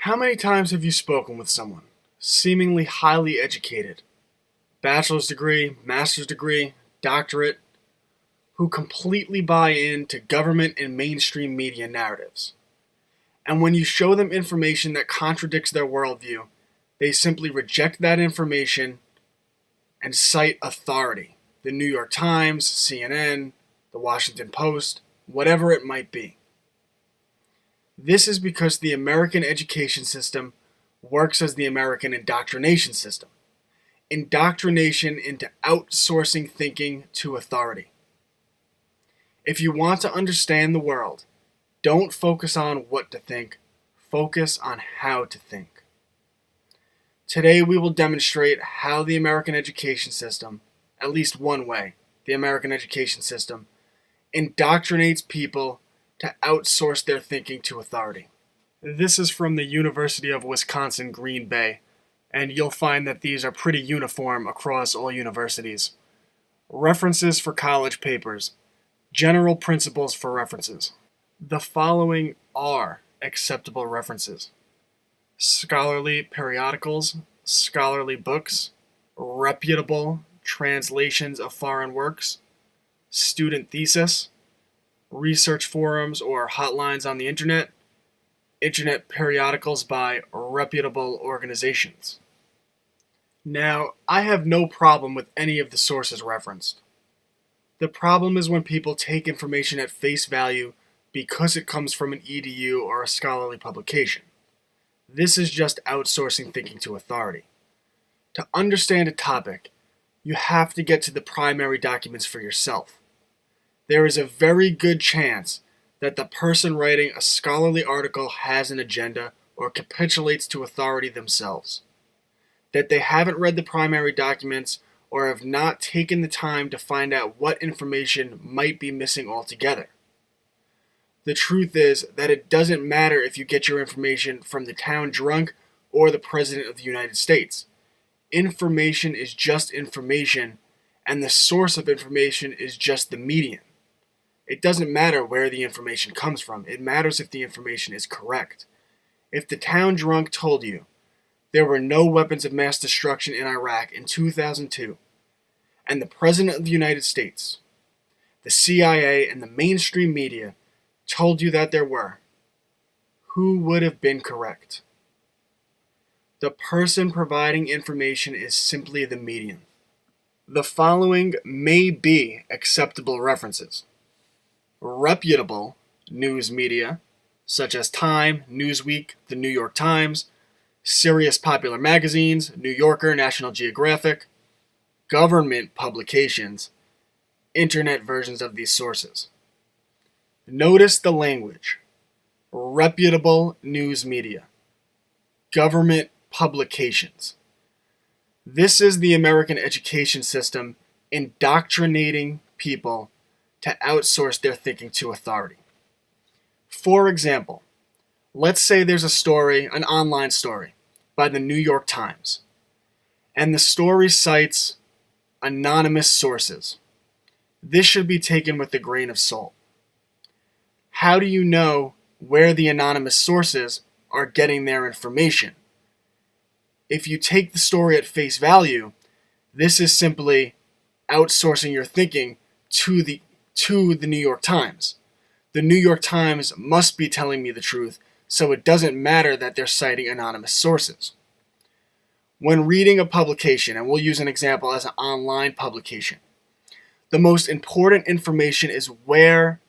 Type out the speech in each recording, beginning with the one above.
How many times have you spoken with someone, seemingly highly educated, bachelor's degree, master's degree, doctorate, who completely buy into government and mainstream media narratives? And when you show them information that contradicts their worldview, they simply reject that information and cite authority. The New York Times, CNN, the Washington Post, whatever it might be. This is because the American education system works as the American indoctrination system. Indoctrination into outsourcing thinking to authority. If you want to understand the world, don't focus on what to think, focus on how to think. Today we will demonstrate how the American education system, at least one way, the American education system, indoctrinates people to outsource their thinking to authority. This is from the University of Wisconsin, Green Bay, and you'll find that these are pretty uniform across all universities. References for college papers. General principles for references. The following are acceptable references: scholarly periodicals, scholarly books, reputable translations of foreign works, student thesis, research forums or hotlines on the internet periodicals by reputable organizations. Now, I have no problem with any of the sources referenced. The problem is when people take information at face value because it comes from an EDU or a scholarly publication. This is just outsourcing thinking to authority. To understand a topic, you have to get to the primary documents for yourself. There is a very good chance that the person writing a scholarly article has an agenda or capitulates to authority themselves. That they haven't read the primary documents or have not taken the time to find out what information might be missing altogether. The truth is that it doesn't matter if you get your information from the town drunk or the President of the United States. Information is just information, and the source of information is just the medium. It doesn't matter where the information comes from. It matters if the information is correct. If the town drunk told you there were no weapons of mass destruction in Iraq in 2002, and the President of the United States, the CIA, and the mainstream media told you that there were, who would have been correct? The person providing information is simply the medium. The following may be acceptable references: reputable news media, such as Time, Newsweek, the New York Times, serious popular magazines, New Yorker, National Geographic, government publications, internet versions of these sources. Notice the language: reputable news media, government publications. This is the American education system indoctrinating people to outsource their thinking to authority. For example, let's say there's a story, an online story, by the New York Times, and the story cites anonymous sources. This should be taken with a grain of salt. How do you know where the anonymous sources are getting their information? If you take the story at face value, this is simply outsourcing your thinking to the New York Times. The New York Times must be telling me the truth, so it doesn't matter that they're citing anonymous sources. When reading a publication, and we'll use an example as an online publication, the most important information is where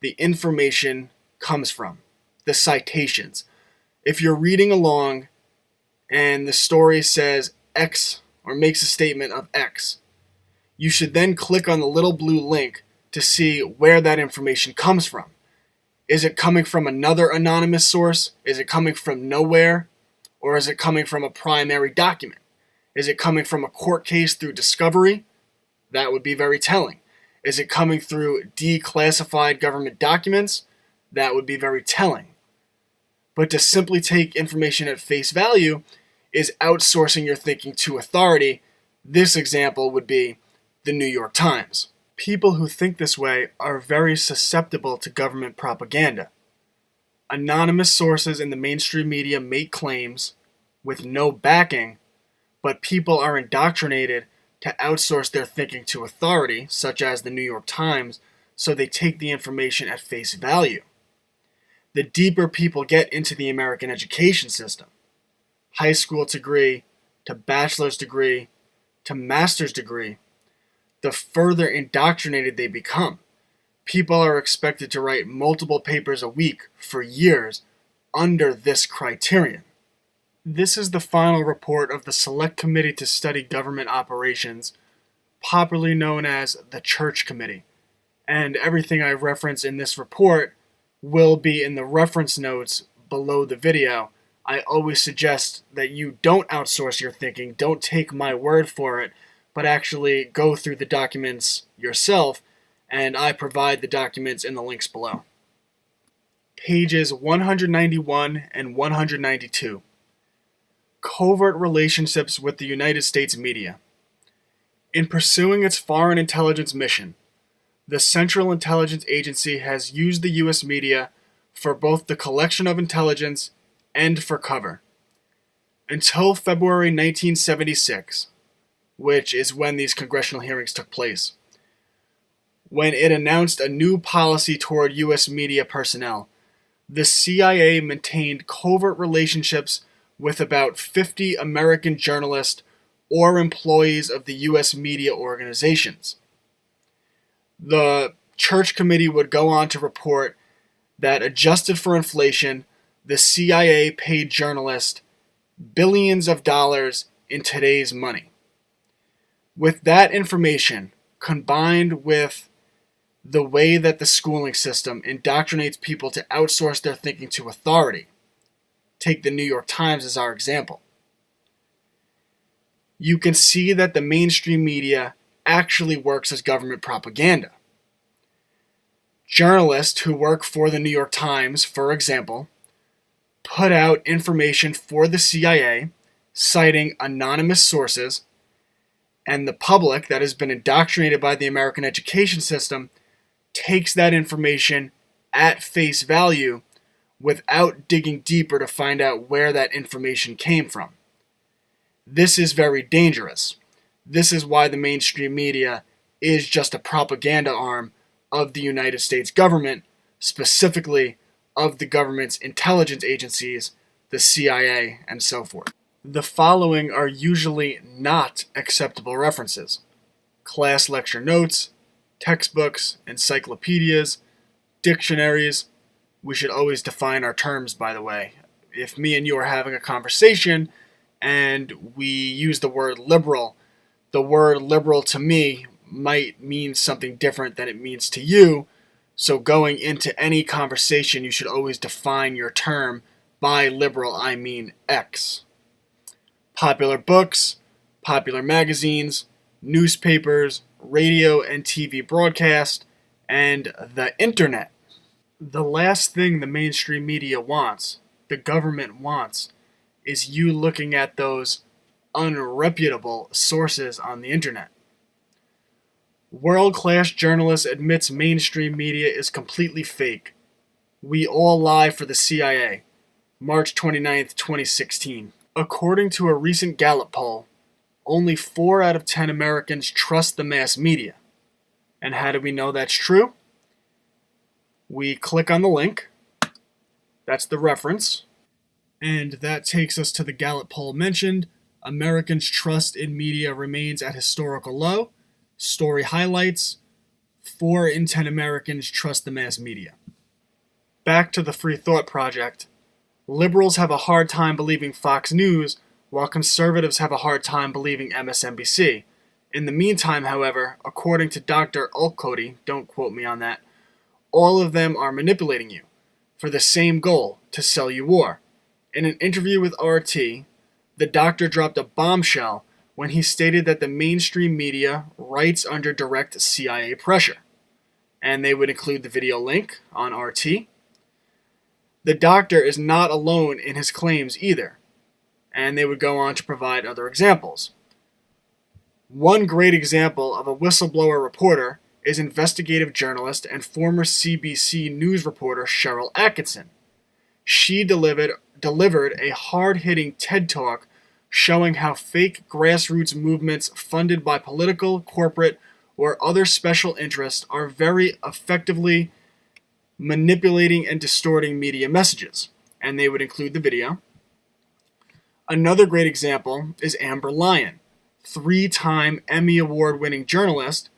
the information comes from, the citations. If you're reading along and the story says X or makes a statement of X, you should then click on the little blue link to see where that information comes from. Is it coming from another anonymous source? Is it coming from nowhere? Or is it coming from a primary document? Is it coming from a court case through discovery? That would be very telling. Is it coming through declassified government documents? That would be very telling. But to simply take information at face value is outsourcing your thinking to authority. This example would be the New York Times. People who think this way are very susceptible to government propaganda. Anonymous sources in the mainstream media make claims with no backing, but people are indoctrinated to outsource their thinking to authority, such as the New York Times, so they take the information at face value. The deeper people get into the American education system, high school degree to bachelor's degree to master's degree, the further indoctrinated they become. People are expected to write multiple papers a week for years under this criterion. This is the final report of the Select Committee to Study Government Operations, popularly known as the Church Committee, and everything I reference in this report will be in the reference notes below the video. I always suggest that you don't outsource your thinking, don't take my word for it, but actually go through the documents yourself, and I provide the documents in the links below. Pages 191 and 192. Covert relationships with the United States media. In pursuing its foreign intelligence mission, the Central Intelligence Agency has used the U.S. media for both the collection of intelligence and for cover. Until February 1976, which is when these congressional hearings took place, when it announced a new policy toward U.S. media personnel, the CIA maintained covert relationships with about 50 American journalists or employees of the U.S. media organizations. The Church Committee would go on to report that, adjusted for inflation, the CIA paid journalists billions of dollars in today's money. With that information, combined with the way that the schooling system indoctrinates people to outsource their thinking to authority, take the New York Times as our example, you can see that the mainstream media actually works as government propaganda. Journalists who work for the New York Times, for example, put out information for the CIA, citing anonymous sources, and the public that has been indoctrinated by the American education system takes that information at face value without digging deeper to find out where that information came from. This is very dangerous. This is why the mainstream media is just a propaganda arm of the United States government, specifically of the government's intelligence agencies, the CIA, and so forth. The following are usually not acceptable references: class lecture notes, textbooks, encyclopedias, dictionaries. We should always define our terms, by the way. If me and you are having a conversation and we use the word liberal to me might mean something different than it means to you. So going into any conversation, you should always define your term. By liberal, I mean X. Popular books, popular magazines, newspapers, radio and TV broadcast, and the internet. The last thing the mainstream media wants, the government wants, is you looking at those unreputable sources on the internet. World-class journalist admits mainstream media is completely fake. We all lie for the CIA. March 29, 2016. According to a recent Gallup poll, only 4 out of 10 Americans trust the mass media. And how do we know that's true? We click on the link. That's the reference. And that takes us to the Gallup poll mentioned. Americans' trust in media remains at historical low. Story highlights: 4 in 10 Americans trust the mass media. Back to the Free Thought Project. Liberals have a hard time believing Fox News, while conservatives have a hard time believing MSNBC. In the meantime, however, according to Dr. Ulcody, don't quote me on that, all of them are manipulating you for the same goal, to sell you war. In an interview with RT, the doctor dropped a bombshell when he stated that the mainstream media writes under direct CIA pressure. And they would include the video link on RT. The doctor is not alone in his claims either. And they would go on to provide other examples. One great example of a whistleblower reporter is investigative journalist and former CBC News reporter Cheryl Atkinson. she delivered a hard-hitting TED Talk showing how fake grassroots movements funded by political, corporate, or other special interests are very effectively manipulating and distorting media messages. And they would include the video. Another great example is Amber Lyon, 3-time Emmy Award-winning journalist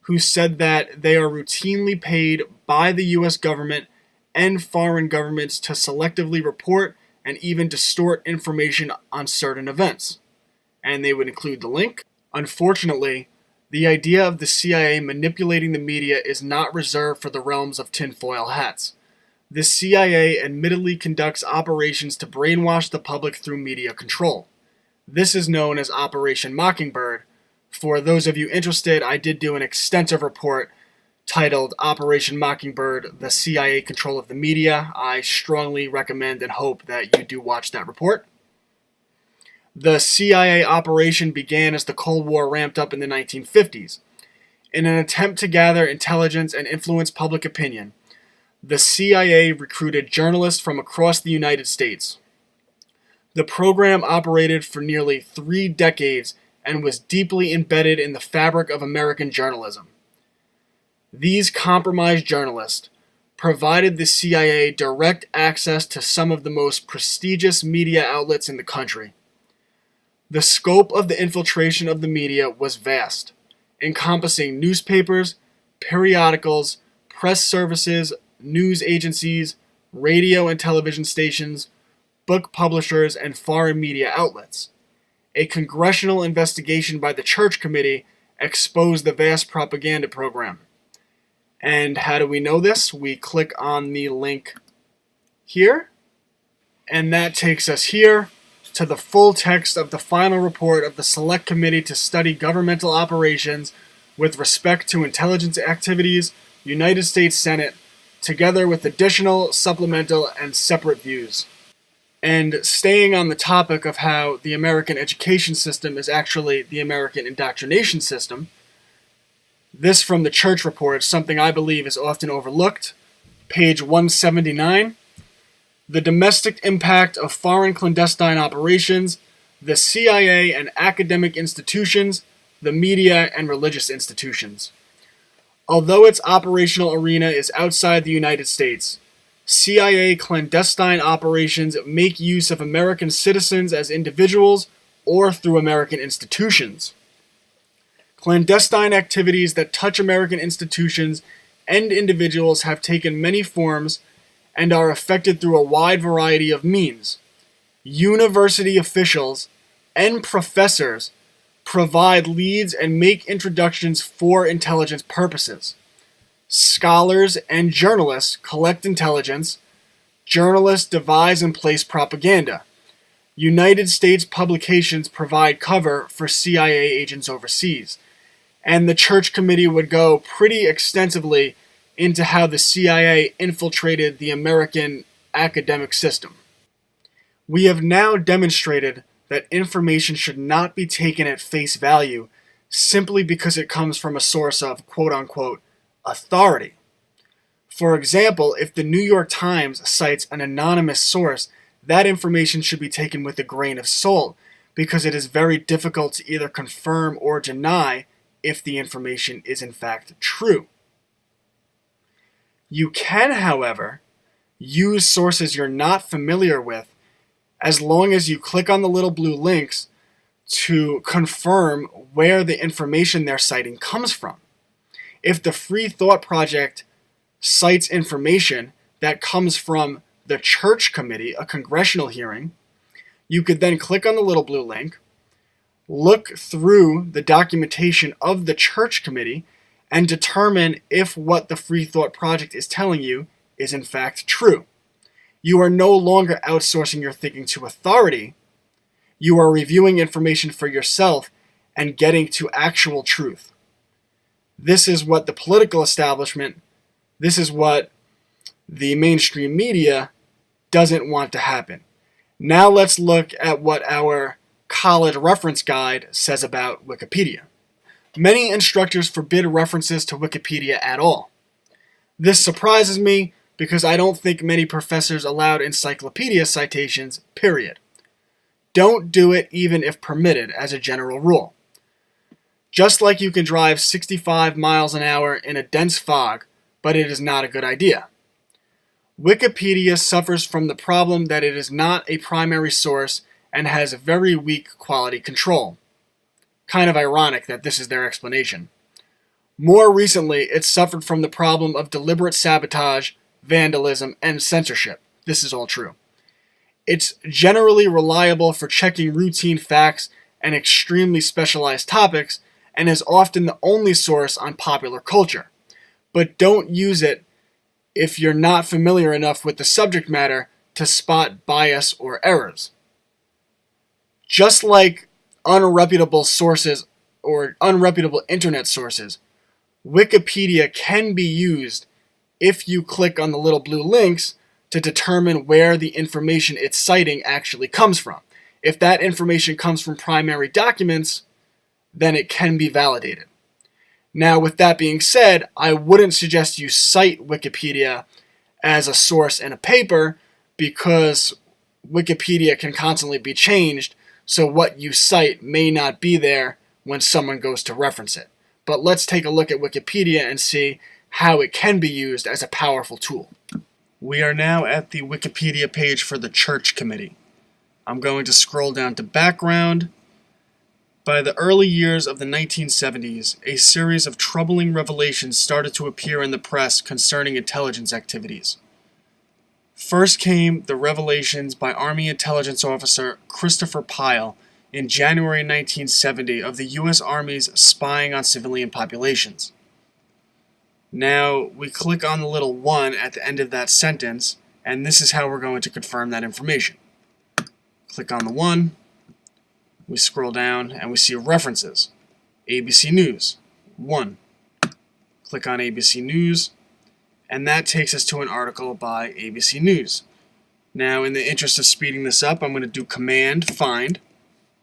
who said that they are routinely paid by the U.S. government and foreign governments to selectively report and even distort information on certain events. And they would include the link. Unfortunately, the idea of the CIA manipulating the media is not reserved for the realms of tinfoil hats. The CIA admittedly conducts operations to brainwash the public through media control. This is known as Operation Mockingbird. For those of you interested, I did do an extensive report titled Operation Mockingbird, the CIA Control of the Media. I strongly recommend and hope that you do watch that report. The CIA operation began as the Cold War ramped up in the 1950s. In an attempt to gather intelligence and influence public opinion, the CIA recruited journalists from across the United States. The program operated for nearly 3 decades and was deeply embedded in the fabric of American journalism. These compromised journalists provided the CIA direct access to some of the most prestigious media outlets in the country. The scope of the infiltration of the media was vast, encompassing newspapers, periodicals, press services, news agencies, radio and television stations, book publishers, and foreign media outlets. A congressional investigation by the Church Committee exposed the vast propaganda program. And how do we know this? We click on the link here, and that takes us here to the full text of the final report of the Select Committee to Study Governmental Operations with Respect to Intelligence Activities, United States Senate, together with additional, supplemental, and separate views. And staying on the topic of how the American education system is actually the American indoctrination system, this from the Church Report, something I believe is often overlooked, page 179. The domestic impact of foreign clandestine operations, the CIA and academic institutions, the media and religious institutions. Although its operational arena is outside the United States, CIA clandestine operations make use of American citizens as individuals or through American institutions. Clandestine activities that touch American institutions and individuals have taken many forms and are effected through a wide variety of means. University officials and professors provide leads and make introductions for intelligence purposes. Scholars and journalists collect intelligence. Journalists devise and place propaganda. United States publications provide cover for CIA agents overseas. And the Church Committee would go pretty extensively into how the CIA infiltrated the American academic system. We have now demonstrated that information should not be taken at face value simply because it comes from a source of quote-unquote authority. For example, if the New York Times cites an anonymous source, that information should be taken with a grain of salt because it is very difficult to either confirm or deny if the information is in fact true. You can, however, use sources you're not familiar with as long as you click on the little blue links to confirm where the information they're citing comes from. If the Free Thought Project cites information that comes from the Church Committee, a congressional hearing, you could then click on the little blue link, look through the documentation of the Church Committee, and determine if what the Free Thought Project is telling you is in fact true. You are no longer outsourcing your thinking to authority. You are reviewing information for yourself and getting to actual truth. This is what the political establishment, this is what the mainstream media doesn't want to happen. Now let's look at what our college reference guide says about Wikipedia. Many instructors forbid references to Wikipedia at all. This surprises me, because I don't think many professors allowed encyclopedia citations, period. Don't do it even if permitted, as a general rule. Just like you can drive 65 miles an hour in a dense fog, but it is not a good idea. Wikipedia suffers from the problem that it is not a primary source and has very weak quality control. Kind of ironic that this is their explanation. More recently, it suffered from the problem of deliberate sabotage, vandalism, and censorship. This is all true. It's generally reliable for checking routine facts and extremely specialized topics, and is often the only source on popular culture. But don't use it if you're not familiar enough with the subject matter to spot bias or errors. Just like unreputable sources or unreputable internet sources, Wikipedia can be used if you click on the little blue links to determine where the information it's citing actually comes from. If that information comes from primary documents, then it can be validated. Now, with that being said, I wouldn't suggest you cite Wikipedia as a source in a paper because Wikipedia can constantly be changed, so what you cite may not be there when someone goes to reference it. But let's take a look at Wikipedia and see how it can be used as a powerful tool. We are now at the Wikipedia page for the Church Committee. I'm going to scroll down to background. By the early years of the 1970s, a series of troubling revelations started to appear in the press concerning intelligence activities. First came the revelations by Army Intelligence Officer Christopher Pyle in January 1970 of the U.S. Army's spying on civilian populations. Now, we click on the little 1 at the end of that sentence, and this is how we're going to confirm that information. Click on the 1. We scroll down and we see references. ABC News, 1. Click on ABC News, and that takes us to an article by ABC News. Now, in the interest of speeding this up, I'm going to do Command Find,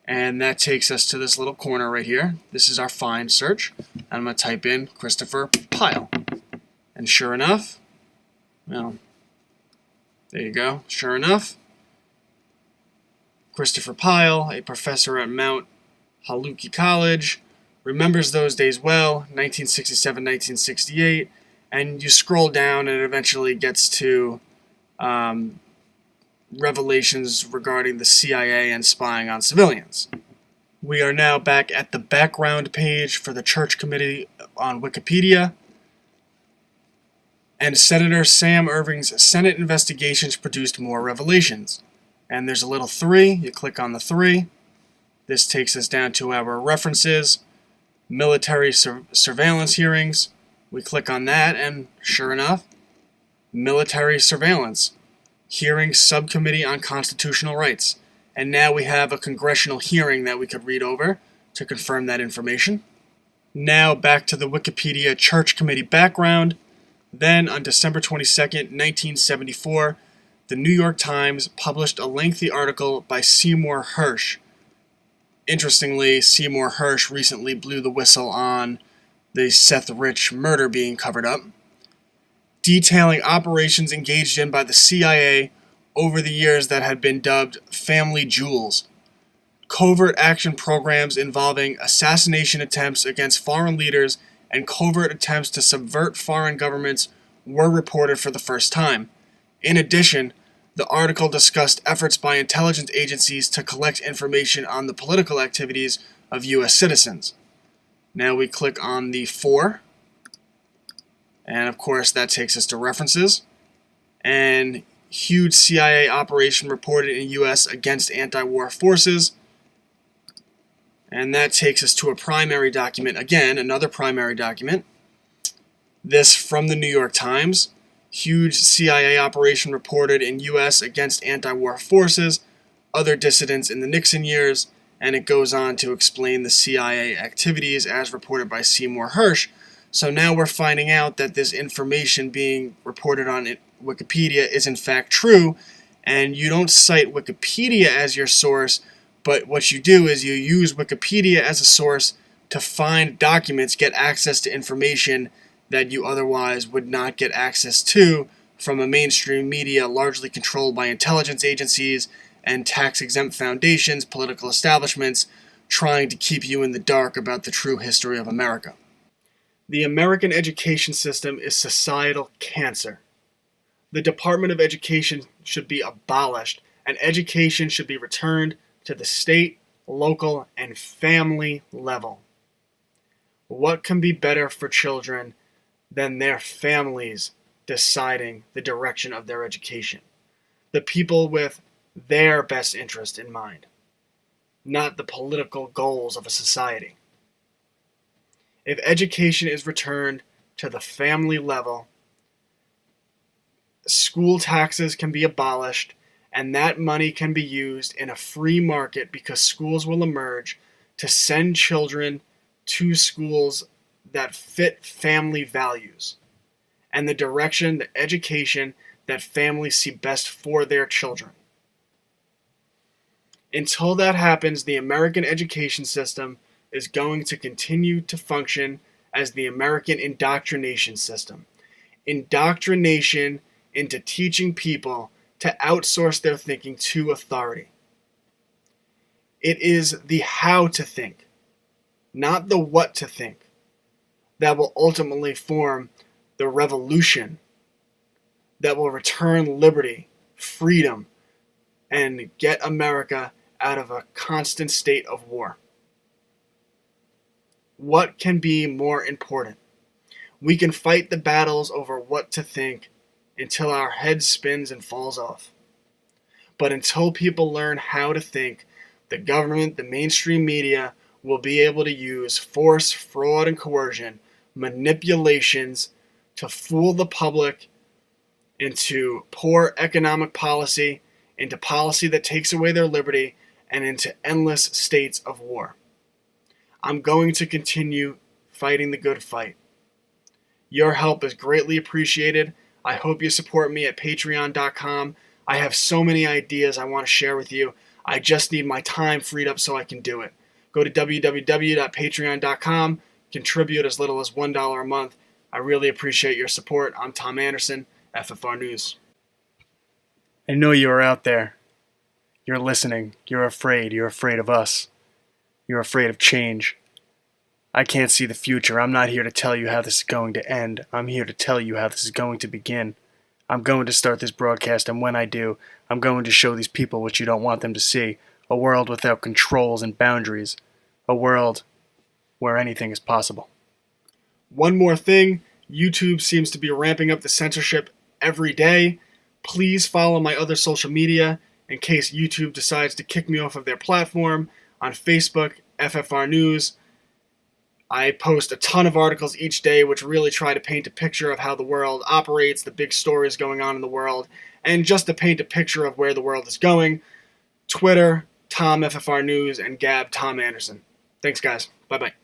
and that takes us to this little corner right here. This is our find search. I'm going to type in Christopher Pyle. And sure enough, well, there you go. Sure enough, Christopher Pyle, a professor at Mount Holyoke College, remembers those days well, 1967-1968, and you scroll down and it eventually gets to revelations regarding the CIA and spying on civilians. We are now back at the background page for the Church Committee on Wikipedia, and Senator Sam Erving's Senate investigations produced more revelations. And there's a little 3. You click on the 3. This takes us down to our references, military surveillance hearings. We click on that, and sure enough, military surveillance, hearing subcommittee on constitutional rights. And now we have a congressional hearing that we could read over to confirm that information. Now back to the Wikipedia Church Committee background. Then on December 22nd, 1974, the New York Times published a lengthy article by Seymour Hersh. Interestingly, Seymour Hersh recently blew the whistle on the Seth Rich murder being covered up, detailing operations engaged in by the CIA over the years that had been dubbed Family Jewels. Covert action programs involving assassination attempts against foreign leaders and covert attempts to subvert foreign governments were reported for the first time. In addition, the article discussed efforts by intelligence agencies to collect information on the political activities of U.S. citizens. Now we click on the 4, and of course that takes us to references. And huge CIA operation reported in U.S. against anti-war forces. And that takes us to a primary document, again, another primary document. This from the New York Times. Huge CIA operation reported in U.S. against anti-war forces, other dissidents in the Nixon years, and it goes on to explain the CIA activities as reported by Seymour Hersh. So now we're finding out that this information being reported on Wikipedia is in fact true, and you don't cite Wikipedia as your source, but what you do is you use Wikipedia as a source to find documents, get access to information that you otherwise would not get access to from a mainstream media largely controlled by intelligence agencies and tax-exempt foundations, political establishments, trying to keep you in the dark about the true history of America. The American education system is societal cancer. The Department of Education should be abolished, and education should be returned to the state, local, and family level. What can be better for children than their families deciding the direction of their education? The people with their best interest in mind, not the political goals of a society. If education is returned to the family level, school taxes can be abolished, and that money can be used in a free market because schools will emerge to send children to schools that fit family values and the direction, the education that families see best for their children. Until that happens, the American education system is going to continue to function as the American indoctrination system. Indoctrination into teaching people to outsource their thinking to authority. It is the how to think, not the what to think, that will ultimately form the revolution that will return liberty, freedom, and get America out of a constant state of war. What can be more important? We can fight the battles over what to think until our head spins and falls off. But until people learn how to think, the government, the mainstream media, will be able to use force, fraud, and coercion, manipulations to fool the public into poor economic policy, into policy that takes away their liberty, and into endless states of war. I'm going to continue fighting the good fight. Your help is greatly appreciated. I hope you support me at patreon.com. I have so many ideas I want to share with you. I just need my time freed up so I can do it. Go to www.patreon.com. Contribute as little as $1 a month. I really appreciate your support. I'm Tom Anderson, FFR News. I know you are out there. You're listening. You're afraid. You're afraid of us. You're afraid of change. I can't see the future. I'm not here to tell you how this is going to end. I'm here to tell you how this is going to begin. I'm going to start this broadcast, and when I do, I'm going to show these people what you don't want them to see. A world without controls and boundaries. A world where anything is possible. One more thing. YouTube seems to be ramping up the censorship every day. Please follow my other social media in case YouTube decides to kick me off of their platform. On Facebook, FFR News. I post a ton of articles each day which really try to paint a picture of how the world operates, the big stories going on in the world, and just to paint a picture of where the world is going. Twitter, Tom FFR News, and Gab Tom Anderson. Thanks, guys. Bye-bye.